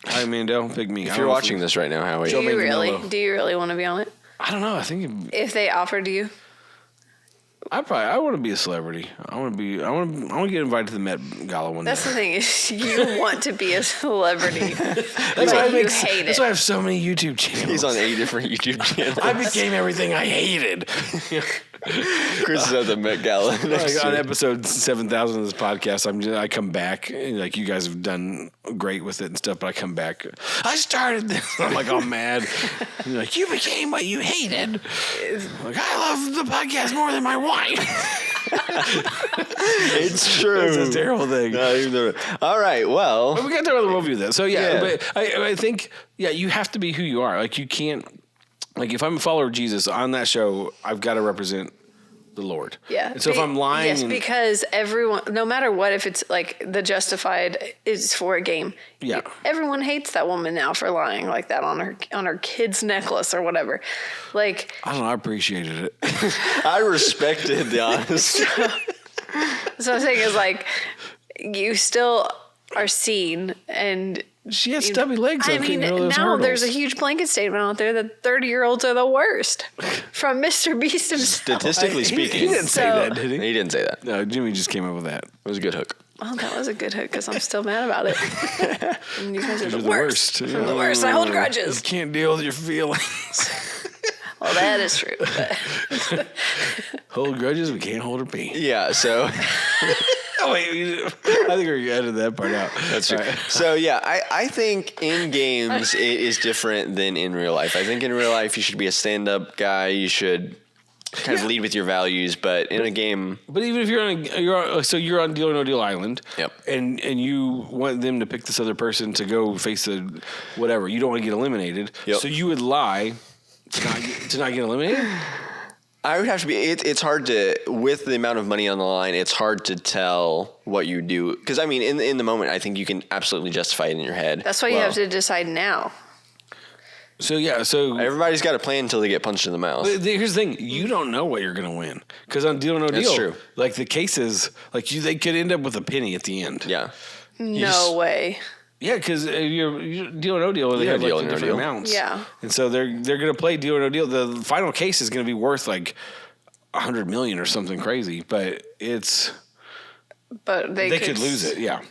Hi, Mandel, pick me. If you're watching this right now, Howie, Do you Mello. really want to be on it? I don't know. I think If they offered you, I want to be a celebrity. I want to get invited to the Met Gala one that's day. the thing is you want to be a celebrity. That's but why you hate That's it. why I have so many YouTube channels. he's on 8 different YouTube channels. I became everything I hated. Chris is at the Met Gala next Like on year. episode 7,000 of this podcast, I come back and like you guys have done great with it and stuff, but I come back. I started this. I'm like all mad. And you're like, you became what you hated. Like I love the podcast more than my wife. It's true. It's a terrible thing. No, even though- all right, well, But we got to talk about the worldview then. So Yeah. but I think you have to be who you are. Like you can't. Like if I'm a follower of Jesus on that show, I've got to represent the Lord. Yeah. And so if I'm lying, yes, because everyone, no matter what, if it's like the Justified is for a game. Yeah. Everyone hates that woman now for lying like that on her kid's necklace or whatever. Like I don't know. I appreciated it. I respected the honesty. so I'm saying is like you still are seen and. She had stubby legs. I mean, now there's a huge blanket statement out there that 30-year-olds are the worst from Mr. Beast himself. Statistically speaking, He didn't say So- that, did he? he didn't say that. No, Jimmy just came up with that. It was a good hook. Well, that was a good hook because I'm still mad about it. And you guys are You're the worst. Yeah. I'm the worst. I hold You grudges. can't deal with your feelings. Well, that is true. But Hold grudges, we can't hold her pee. Yeah, so Oh, wait, I think we're editing that part out. that's true. All right. So yeah, I think in games it is different than in real life. I think in real life you should be a stand-up guy. You should kind of lead with your values, but in a game, But even if you're on Deal or No Deal Island, Yep. and you want them to pick this other person to go face the whatever, you don't want to get eliminated, Yep. so you would lie to not get eliminated. I would have to be. It's hard to, with the amount of money on the line, it's hard to tell what you do. Because I mean, in the moment, I think you can absolutely justify it in your head. that's why you have to decide now. So yeah, so Everybody's got a plan until they get punched in the mouth. but here's the thing: you don't know what you're going to win because on Deal or No Deal, That's true. like the cases, like they could end up with a penny at the end. Yeah. No way. Yeah, because you're Deal or No Deal, they Yeah, have like Deal or the No different Deal. amounts. Yeah. and so they're going to play Deal or No Deal. The final case is going to be worth like $100 million or something crazy, but But they could lose it. Yeah,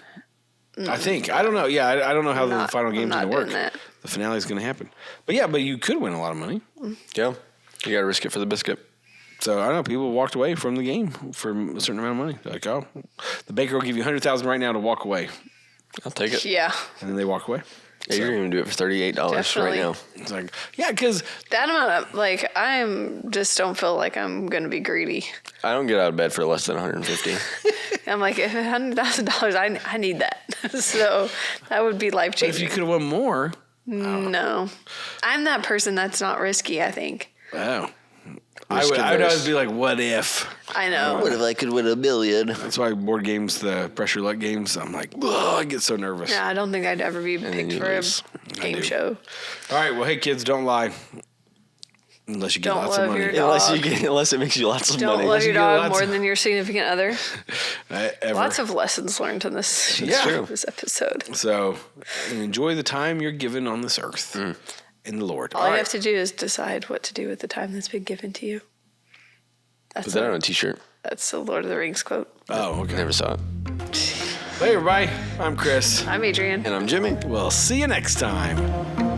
I think I don't know. Yeah, I don't know how the Not- final I'm game's not going to work. doing that. The finale is going to happen, but yeah, but you could win a lot of money. Yeah. You got to risk it for the biscuit. So I don't know. People walked away from the game for a certain amount of money. They're like, oh, the banker will give you $100,000 right now to walk away, I'll take it. Yeah. and then they walk away. Yeah, you're going to do it for $38 right Definitely. now. It's like, yeah, because That amount of, like, just don't feel like I'm going to be greedy. I don't get out of bed for less than $150. I'm like, if $100,000, I need that. So that would be life if you changing. could have won more, No. I'm that person that's not risky, I think. oh, I Risk would averse. always be like, what if? I know. if I could win $1 million? That's why board games, the pressure luck games, I'm like, oh, I get so nervous. Yeah, I don't think I'd ever be then picked you for a lose. game do. show. All right, well, hey kids, don't lie. Unless you get Don't lots of love money. your dog. Unless it makes you lots of Don't money. love your you get dog lots more of- than your significant other. Ever. Lots of lessons learned in this, Yeah. true. this episode. So enjoy the time you're given on this earth in the Lord. All you have to do is decide what to do with the time that's been given to you. Put that on a t-shirt. That's the Lord of the Rings quote. Oh, okay. Never saw it. Hey, everybody. I'm Chris. I'm Adrian. And I'm Jimmy. We'll see you next time.